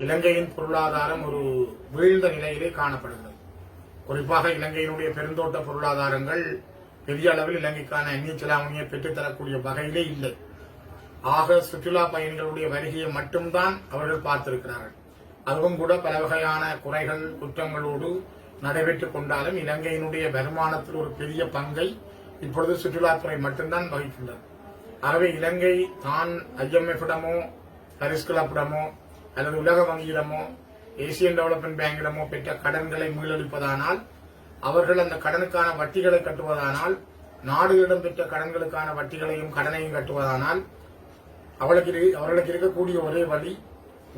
இலங்கையின் பொருளாதாரம் ஒரு வீழ்ந்த நிலையிலே காணப்படுகிறது. குறிப்பாக இலங்கையினுடைய பெருந்தோட்ட பொருளாதாரங்கள் பெரிய அளவில் இலங்கைக்கான அந்நிய செலாவணியை பெற்றுத்தரக்கூடிய வகையிலே இல்லை. ஆக சுற்றுலா பயணிகளுடைய வருகையை மட்டும்தான் அவர்கள் பார்த்திருக்கிறார்கள். அதுவும் கூட பல வகையான குறைகள் குற்றங்களோடு நடைபெற்றுக் கொண்டாலும் இலங்கையினுடைய வருமானத்தில் ஒரு பெரிய பங்கை இப்பொழுது சுற்றுலாத்துறை மட்டும்தான் வகிக்கின்றது. ஆகவே இலங்கை தான் IMF-இடமோ பாரிஸ் கிளப்பிடமோ அல்லது உலக வங்கியிடமோ ஏசியன் டெவலப்மெண்ட் பேங்கிடமோ பெற்ற கடன்களை மீளளிப்பதானால், அவர்கள் அந்த கடனுக்கான வட்டிகளை கட்டுவதானால், நாடுகளிடம் பெற்ற கடன்களுக்கான வட்டிகளையும் கடனையும் கட்டுவதானால் அவர்களுக்கு இருக்கக்கூடிய ஒரே வழி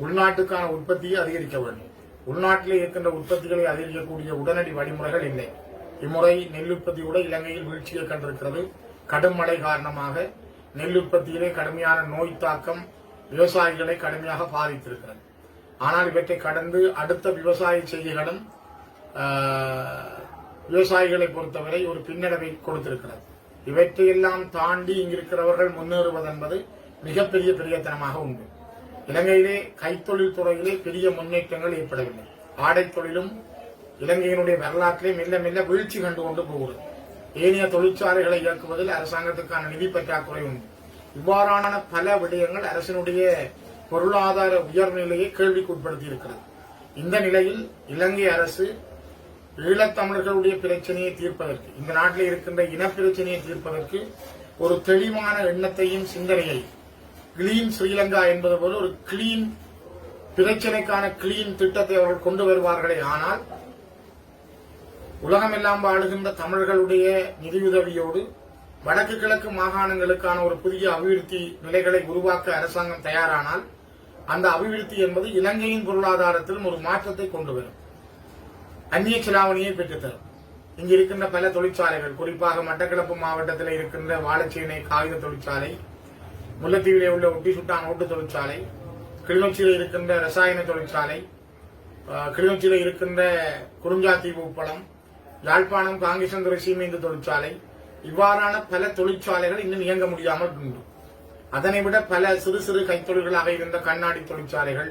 உள்நாட்டுக்கான உற்பத்தியை அதிகரிக்க வேண்டும். உள்நாட்டிலே இருக்கின்ற உற்பத்திகளை அதிகரிக்கக்கூடிய உடனடி வழிமுறைகள் இல்லை. இம்முறை நெல் உற்பத்தி கூட இலங்கையில் வீழ்ச்சியை கண்டிருக்கிறது. கடும் மழை காரணமாக நெல் உற்பத்தியிலே கடுமையான நோய் தாக்கம் விவசாயிகளை கடுமையாக பாதித்திருக்கிறது. ஆனால் இவற்றை கடந்து அடுத்த விவசாய செய்திகளும் விவசாயிகளை பொறுத்தவரை ஒரு பின்னடைவை கொடுத்திருக்கிறது. இவற்றையெல்லாம் தாண்டி இங்கிருக்கிறவர்கள் முன்னேறுவது என்பது மிகப்பெரிய பெரியத்தனமாக உண்டு. இலங்கையிலே கைத்தொழில் துறையிலே பெரிய முன்னேற்றங்கள் ஏற்படவில்லை. ஆடை தொழிலும் இலங்கையினுடைய வரலாற்றிலே மெல்ல மெல்ல வீழ்ச்சி கண்டு கொண்டு போகிறது. ஏனைய தொழிற்சாலைகளை இயக்குவதில் அரசாங்கத்துக்கான நிதி பற்றாக்குறை உண்டு. இவ்வாறான பல விடயங்கள் அரசினுடைய பொருளாதார உயர்நிலையை கேள்விக்குட்படுத்தி இருக்கிறது. இந்த நிலையில் இலங்கை அரசு ஈழத்தமிழர்களுடைய பிரச்சனையை தீர்ப்பதற்கு, இந்த நாட்டில் இருக்கின்ற இனப்பிரச்சனையை தீர்ப்பதற்கு ஒரு தெளிவான எண்ணத்தையும் சிந்தனையை, கிளீன் ஸ்ரீலங்கா என்பது போல ஒரு கிளீன் பிரச்சனைக்கான கிளீன் திட்டத்தை அவர்கள் கொண்டு வருவார்களே ஆனால், உலகமெல்லாம் வாழுகின்ற தமிழர்களுடைய நிதியுதவியோடு வடக்கு கிழக்கு மாகாணங்களுக்கான ஒரு புதிய அபிவிருத்தி நிலைகளை உருவாக்க அரசாங்கம் தயாரானால், அந்த அபிவிருத்தி என்பது இலங்கையின் பொருளாதாரத்திலும் ஒரு மாற்றத்தை கொண்டு வரும். அந்நிய செலாவணியை பெற்றுத்தரும். இங்கு இருக்கின்ற பல தொழிற்சாலைகள், குறிப்பாக மட்டக்களப்பு மாவட்டத்தில் இருக்கின்ற வாழைச்சேனை காகித தொழிற்சாலை, முல்லைத்தீவிலே உள்ள ஒட்டி சுட்டான் ஓட்டு தொழிற்சாலை, கிளிநொச்சியில் இருக்கின்ற ரசாயன தொழிற்சாலை, கிளிநொச்சியில் இருக்கின்ற குறிஞ்சாத்தீவு உப்பளம், யாழ்ப்பாணம் காங்கேசந்துறை சீமேந்து தொழிற்சாலை, இவ்வாறான பல தொழிற்சாலைகள் இன்னும் இயங்க முடியாமல் உண்டு. அதனை விட பல சிறு சிறு கைத்தொழில்களாக இருந்த கண்ணாடி தொழிற்சாலைகள்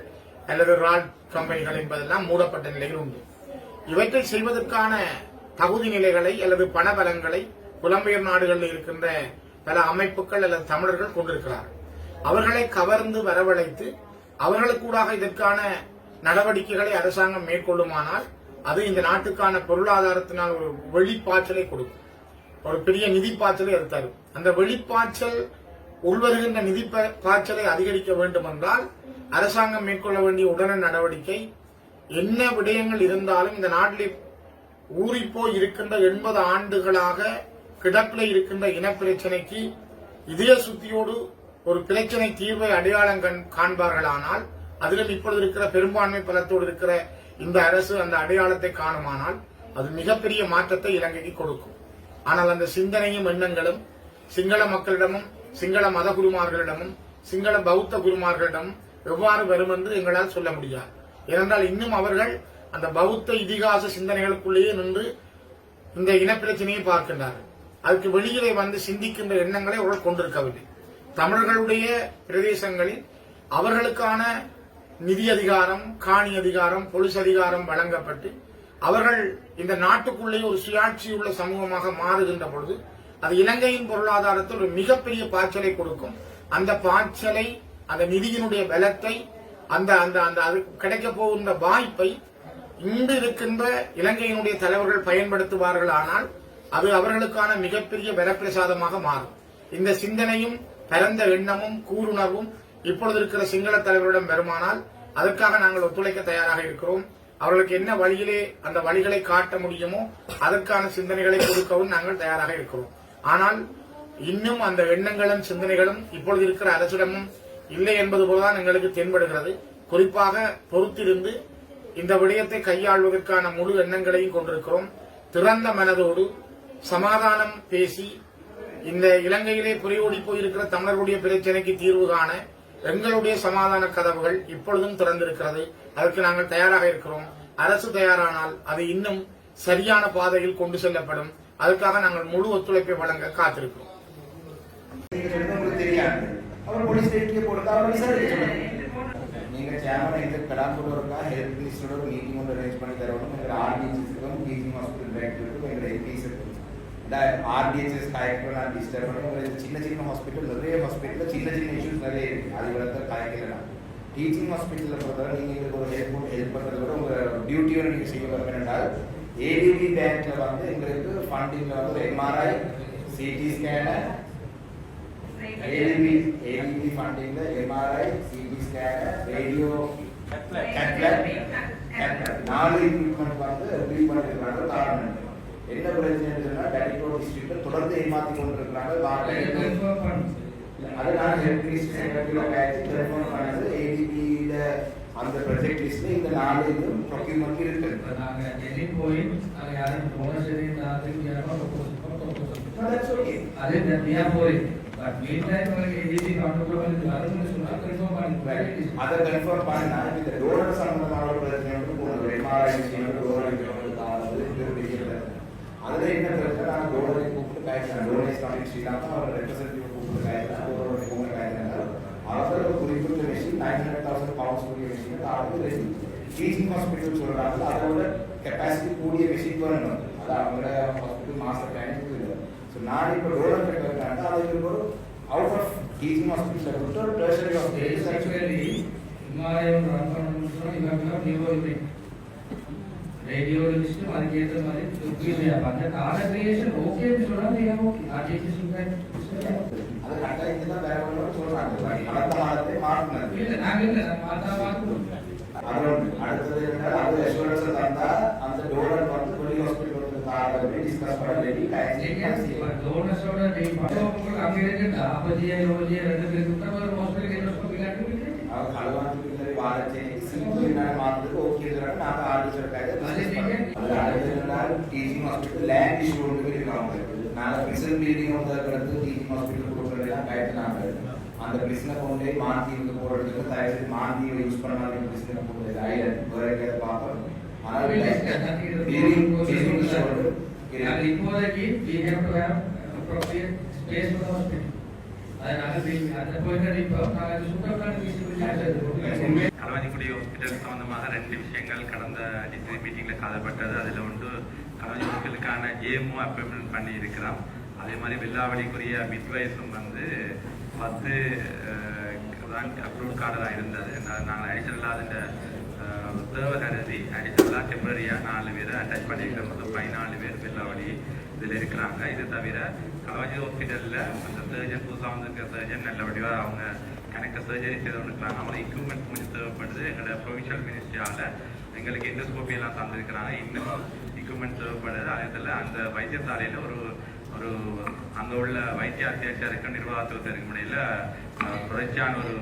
அல்லது ராட் கம்பெனிகள் என்பதெல்லாம் மூடப்பட்ட நிலையில் உண்டு. இவற்றை செய்வதற்கான தகுதி நிலைகளை அல்லது பணபலங்களை புலம்பெயர் நாடுகளில் இருக்கின்ற பல அமைப்புகள் அல்லது தமிழர்கள் கொண்டிருக்கிறார்கள். அவர்களை கவர்ந்து வரவழைத்து அவர்களுக்கூடாக இதற்கான நடவடிக்கைகளை அரசாங்கம் மேற்கொள்ளுமானால் அது இந்த நாட்டுக்கான பொருளாதாரத்தினால் ஒரு வெளிப்பாய்ச்சலை கொடுக்கும். ஒரு பெரிய நிதி பாய்ச்சலை அது தரும். அந்த வெளிப்பாய்ச்சல் உள்வருகின்ற நிதி பாய்ச்சலை அதிகரிக்க வேண்டும் என்றால் அரசாங்கம் மேற்கொள்ள வேண்டிய உடனடி நடவடிக்கை, என்ன விடயங்கள் இருந்தாலும் இந்த நாட்டில் ஊறிப்போய் இருக்கின்ற 80 ஆண்டுகளாக கிடப்பில் இருக்கின்ற இனப்பிரச்சனைக்கு இதய சுத்தியோடு ஒரு பிரச்சனை தீர்வை அடையாளம் காண்பார்களானால், அதிலும் இப்பொழுது இருக்கிற பெரும்பான்மை பலத்தோடு இருக்கிற இந்த அரசு அந்த அடையாளத்தை காணுமானால் அது மிகப்பெரிய மாற்றத்தை இலங்கைக்கு கொடுக்கும். ஆனால் அந்த சிந்தனையும் எண்ணங்களும் சிங்கள மக்களிடமும் சிங்கள மத குருமார்களிடமும் சிங்கள பௌத்த குருமார்களிடமும் எவ்வாறு வரும் என்று எங்களால் சொல்ல முடியாது. ஏனென்றால் இன்னும் அவர்கள் அந்த பௌத்த இதிகாச சிந்தனைகளுக்குள்ளேயே நின்று இந்த இனப்பிரச்சனையை பார்க்கின்றார்கள். அதுக்கு வெளியிலே வந்து சிந்திக்கின்ற எண்ணங்களை அவர்கள் கொண்டிருக்கவில்லை. தமிழர்களுடைய பிரதேசங்களில் அவர்களுக்கான நிதி அதிகாரம், காணி அதிகாரம், போலீஸ் அதிகாரம் வழங்கப்பட்டு அவர்கள் இந்த நாட்டுக்குள்ளே ஒரு சுயாட்சியுள்ள சமூகமாக மாறுகின்ற பொழுது அது இலங்கையின் பொருளாதாரத்தில் ஒரு மிகப்பெரிய பாய்ச்சலை கொடுக்கும். அந்த பாய்ச்சலை, அந்த நிதியினுடைய பலத்தை, அந்த அந்த அந்த அது கிடைக்க போகின்ற வாய்ப்பை இன்று இருக்கின்ற இலங்கையினுடைய தலைவர்கள் பயன்படுத்துவார்கள். ஆனால் அது அவர்களுக்கான மிகப்பெரிய வரப்பிரசாதமாக மாறும். இந்த சிந்தனையும் பரந்த எண்ணமும் கூருணர்வும் இப்பொழுது இருக்கிற சிங்கள தலைவரிடம் வருமானால் அதற்காக நாங்கள் ஒத்துழைக்க தயாராக இருக்கிறோம். அவர்களுக்கு என்ன வழியிலே அந்த வழிகளை காட்ட முடியுமோ அதற்கான சிந்தனைகளை கொடுக்கவும் நாங்கள் தயாராக இருக்கிறோம். ஆனால் இன்னும் அந்த எண்ணங்களும் சிந்தனைகளும் இப்பொழுது இருக்கிற அரசிடமும் இல்லை என்பது போலதான் எங்களுக்கு தென்படுகிறது. குறிப்பாக பொறுத்திருந்து இந்த விடயத்தை கையாள்வதற்கான முழு எண்ணங்களையும் கொண்டிருக்கிறோம். திறந்த மனதோடு சமாதானம் பேசி இந்த இலங்கையிலே புரியோடி போயிருக்கிற தமிழர்களுடைய பிரச்சனைக்கு தீர்வு காண எங்களுடைய சமாதான கதவுகள் இப்பொழுதும் திறந்திருக்கிறது. அதற்கு நாங்கள் தயாராக இருக்கிறோம். அரசு தயாரானால் அது இன்னும் சரியான பாதையில் கொண்டு செல்லப்படும். அதுக்காக நாங்கள் முழு ஒத்துழைப்பை வழங்க காத்திருக்கிறோம். அவர் போலீஸ் போட்டு எங்கள் சேர்மன் எங்கள் கடாப்பூர் இருக்கா ஹெல்த் மினிஸ்டரோட ஒரு மீட்டிங் ஒன்று அரேஞ்ச் பண்ணி தரணும். எங்கள் ஆர்டிஎச்சிஸுக்கும் டீச்சிங் ஹாஸ்பிட்டல் டைரக்டருக்கும் எங்கள் எம்பிஸுக்கும் இந்த ஆர்டிஎச்எஸ் கலெக்டர் நான் டிஸ்டர்ப் பண்ணி சின்ன சின்ன ஹாஸ்பிட்டல் நிறைய ஹாஸ்பிட்டலில் சின்ன சின்ன இஷ்யூஸ் நிறைய இருக்குது. அது விட கலைக்கலாம். டீச்சிங் ஹாஸ்பிட்டலில் பொறுத்தவரை நீங்கள் எங்களுக்கு ஒரு ஹெல்ப் பண்ணுறத விட உங்கள் டியூட்டியோட நீங்கள் செய்ய வரணும். என்றால் ஏடிபி பேங்க்கில் வந்து எங்களுக்கு ஃபண்டிங்கில் வந்து ஒரு எம்ஆர்ஐ சிடி ஸ்கேனர் ADB ஃபண்டிங்ல எம்ஆர்ஐ சிடி ஸ்கேனர் ரேடியோ நாலு எக்யூப்மெண்ட் வந்து ரிலீவ் பண்ணிருக்காங்க. காரணம் என்ன பிரச்சனை சொன்னா டெலிகோ டிஸ்ட்ரிக்ட்ல தொடர்ந்து ஏமாத்தி கொண்டிருக்காங்க. அது நான் ஹெல்த் மினிஸ்டர் செக்ரட்டரியில பேசி டெலிஃபோன் பண்ணது ஏடிபியில அந்த ப்ராஜெக்ட் லிஸ்ட்ல இந்த நாலு இதுவும் ப்ரொக்யூர்மெண்ட் இருக்கு. நாங்க டெல்லி போய் நாங்க யாரும் போனஸ் எதுவும் அதே தனியா போய் பட் மீன் டைம் உங்களுக்கு ஏடிபி கவுண்டர் வருதுன்னு சொன்னா கன்ஃபார்ம் பண்ணி அதை கன்ஃபார்ம் பண்ணா இந்த டோனர் சம்பந்தமான பிரச்சனை போனது எம்ஆர்ஐ டோனர் அதுல என்ன பிரச்சனை நான் டோனரை கூப்பிட்டு காய்ச்சேன். டோனர்ஸ் கமிட்டி ஸ்ரீலங்கா அவர் ரெப்ரசன்டேட்டிவ் கூப்பிட்டு காய்ச்சேன். டோனரை கூப்பிட்டு காய்ச்சாங்க. அவர் ஒரு குறிப்பிட்ட மெஷின் 900,000 பவுண்ட்ஸ் கூடிய மெஷின் அது டீச்சிங் ஹாஸ்பிட்டல் சொல்றாங்க. அதோட கெப்பாசிட்டி கூடிய மெஷின் வரணும். அது அவங்களோட ஹாஸ்பிட்டல் மாஸ்டர் பிளானிங் இல்லை. ஸோ நான் இப்போ டோனர் கட்டுறாங்க அதுக்கு ஒரு அவுட் ஆஃப் டீச்சிங் ஹாஸ்பிட்டல் விட்டு டெர்ஷரி ஹாஸ்பிட்டல் இமாலயம் ரன் பண்ணணும்னு சொன்னா இவங்க நியூ ரேடியோலஜிஸ்ட் அதுக்கு ஏற்ற மாதிரி அந்த கால கிரியேஷன் ஓகேன்னு சொன்னா நீங்க ஓகே ஆர்டிஃபிஷியல் இன்டெலிஜென்ஸ் அது கரெக்டா இதுதான் வேற ஒன்று சொல்றாங்க. கடந்த காலத்தை மாற்றினது இல்ல நாங்க இல்ல மாத்தா மாத்துறோம். அதோட அடுத்தது என்ன அது அஷூரன்ஸ் தந்தா அந்த டோனர் வந்து வெளி ஹாஸ்பிடல் வந்து தாராளமா டிஸ்கஸ் பண்ணி டோனர்ஸோட டீம் உங்களுக்கு அங்க இருக்குடா அப்பஜியா யோஜியா ரெண்டு பேருக்கு ஒரு ஹாஸ்பிடல் இன்வெஸ்ட் பண்ணி அவர் கலவாத்துக்கு இந்த வாரச்சே சிம்பிளா மாத்துறது ஓகே சொல்றாங்க. நான் ஆர்டிஸ்டர் அது அடுத்த டீச்சிங் ஹாஸ்பிடல் லேண்ட் இஷ்யூ ஒன்று இருக்காங்க. நாங்க பிரிசன் பில்டிங் வந்து அடுத்து டீச்சிங் ஹாஸ்பிடல் கொடுக்கறதெல்லாம் கைட்னாங்க. அந்த பிரிசனை கொண்டு மாந்தி வந்து போடுறதுக்கு தயாரித்து மாந்தியை யூஸ் பண்ணாலும் பிரிசனை போடுறது ஐலண்ட் வேற பார்ப்போம். ஆனால் இப்போதைக்கு we have to have appropriate space for the hospital. அதனால அந்த போயிட்டு இப்போ நாங்கள் சுத்தமான களவாஞ்சிக்குடி ஹாஸ்பிட்டல் சம்பந்தமாக 2 விஷயங்கள் கடந்த டிஸ்ட்ரிக்ட் மீட்டிங்ல காதப்பட்டது. அதில் ஒன்று களவாஞ்சி ஹாஸ்பிட்டலுக்கான ஜேஎம்ஓ அப்பாயின்மெண்ட் பண்ணி இருக்கிறோம். அதே மாதிரி வெள்ளாவளிக்குரிய மிட்வைஸும் வந்து 10 தான் அப்ரூவ் கார்டராக இருந்தது. நாங்கள் அடிஷனலாக அதில் தேவை கருதி அடிஷனலாக டெம்பரரியாக 4 பேரை அட்டாச் பண்ணியிருக்கிறோம். 14 பேர் வெள்ளாவளி இதில் இருக்கிறாங்க. இது தவிர களவாஞ்சி ஹாஸ்பிட்டலில் அந்த சர்ஜன் புதுசாக வந்திருக்கிற சர்ஜன் நல்லபடியாக அவங்க கணக்கு சர்ஜரி செய்தவனுக்குறாங்க. அவங்களுக்கு எக்யூப்மெண்ட் கொஞ்சம் தேவைப்படுது. எங்களோட ப்ரொவிஷனல் மினிஸ்ட்ரியால் எங்களுக்கு எண்டோஸ்கோபி எல்லாம் தந்திருக்கிறாங்க. இன்னும் எக்யூப்மெண்ட் தேவைப்படுது. அதில் அந்த வைத்தியசாலையில் ஒரு அங்கே உள்ள வைத்திய அத்தியாட்சியருக்கு நிர்வாகத்துவத்தை இருக்க முடியல தொடர்ச்சியான ஒரு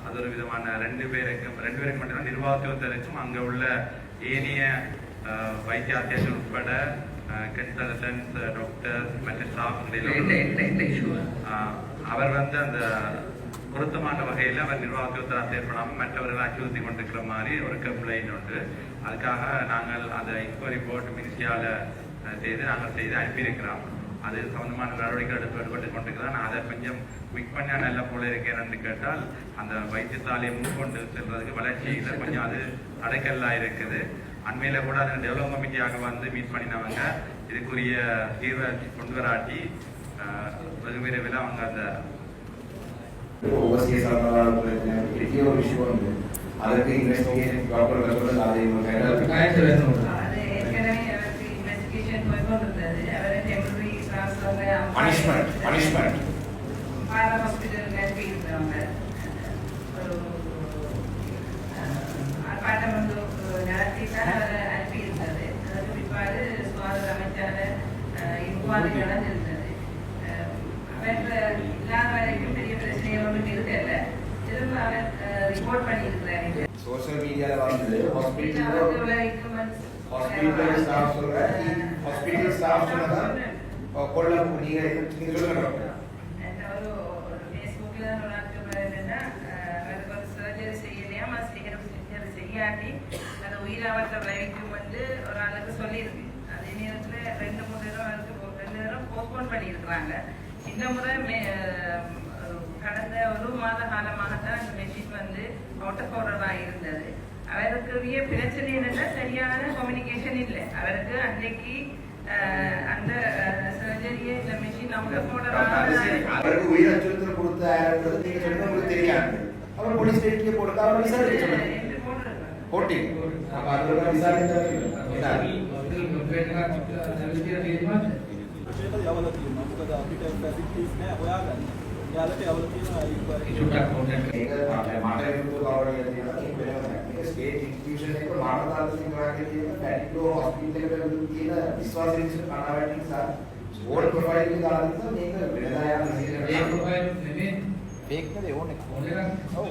அது ஒரு விதமான 2 பேருக்கு மட்டும் நிர்வாகத்துவத்தை இருக்கும். அங்கே உள்ள ஏனைய வைத்திய அத்தியாட்சியர் உட்பட கன்சல்டன்ஸ் டாக்டர் மற்ற ஸ்டாஃப் அவர் வந்து அந்த பொருத்தமான வகையில் அவர் நிர்வாகத்தை செயற்படாமல் மற்றவர்கள் அச்சுறுத்தி கொண்டிருக்கிற மாதிரி ஒரு கம்ப்ளைண்ட் உண்டு. அதுக்காக நாங்கள் அந்த இன்கொயரி ரிப்போர்ட் மினிஸ்ட்ரியால் செய்து அனுப்பியிருக்கிறோம். அது சம்பந்தமான நடவடிக்கை எடுத்து கொண்டிருக்கிறோம். நான் அதை கொஞ்சம் குவிக் பண்ண நல்ல போல இருக்கேன்னு கேட்டால் அந்த வைத்தியசாலையை முன்கொண்டு செல்றதுக்கு வளர்ச்சியில் கொஞ்சம் அது தடைக்கல்லாக இருக்குது. அண்மையில கூட அந்த டெவலப்மெண்ட் கமிட்டியாக வந்து மீட் பண்ணினவங்க இதுக்குரிய தீர்வை கொண்டு வராட்டி வெகு விரைவில் அவங்க அந்த அதுக்கு இன்வெஸ்டிகேஷன் டாக்டர் பனிஷ்மெண்ட் ஹாஸ்பிட்டல் இருக்கிறவங்க ஆர்ப்பாட்டம் வந்து நடத்தித்தான் அதை அனுப்பி இருந்தது. அதற்கு பிற்பாடு சுகாதார அமைச்சாளர் இவ்வாறு நடந்திருந்தது. அவர் இல்லாத வரைக்கும் பெரிய பிரச்சனைகள் ஒன்றும் இருக்கல. திரும்ப அவர் ரிப்போர்ட் பண்ணியிருக்கிறார். சோசியல் மீடியால வந்து ஹாஸ்பிட்டல் ஸ்டாஃப் சொன்னதா கொள்ள நீங்க சொல்லுங்க. ஒரு ஃபேஸ்புக்கில் தான் என்னன்னா அதுக்கு ஒரு சர்ஜரி செய்யலையா செய்யாட்டி அந்த உயிராபத்தை விளைவிக்கும் வந்து ஒரு ஆளுக்கு சொல்லியிருக்கு. அதே நேரத்தில் 2-3 தடவை போஸ்ட்போன் பண்ணியிருக்கிறாங்க. இந்த முறை கடந்த ஒரு மாத காலமாகத்தான் அந்த மெஷின் வந்து அவுட் ஆஃப் ஆர்டராக இருந்தது. அவருக்குரிய பிரச்சனை என்னன்னா சரியான கம்யூனிகேஷன் இல்லை. அவருக்கு அன்றைக்கு அந்த சர்ஜரியை இந்த மெஷின் அவுட் ஆஃப் ஆர்டராக அவருக்கு உயிர் அச்சுறுத்தல் கொடுத்தாருன்றது நீங்க சொல்றது உங்களுக்கு தெரியாது. அவர் போலீஸ் ஸ்டேஷன்ல போடுறதா அவர் விசாரிச்சு போட்டி அப்ப அதோட விசாரிச்சு යවල තියෙනවා. මොකද අපිට ෆැසිලිටිස් නෑ හොයාගන්න. යාලට යවල තියෙනවා ඒක මට විරුද්ධව කවුරුහරි කියනවා ඒක වෙනම මේක ස්ටේට් ඉන්ස්ටිටියුෂන් එක මානවතාවකින් කරන්නේ තියෙන පැටිකෝ හොස්පිටල් එකට තියෙන විශ්වාසය නිසා කනවැටි නිසා ඕල් ප්‍රොෆයිල් එක දාලා නිසා මේක වෙනදා යන ඒ ප්‍රොෆයිල් නෙමෙයි ෆේක් නෙවෙයි ඕනේ. ඕනේ. ඔව්.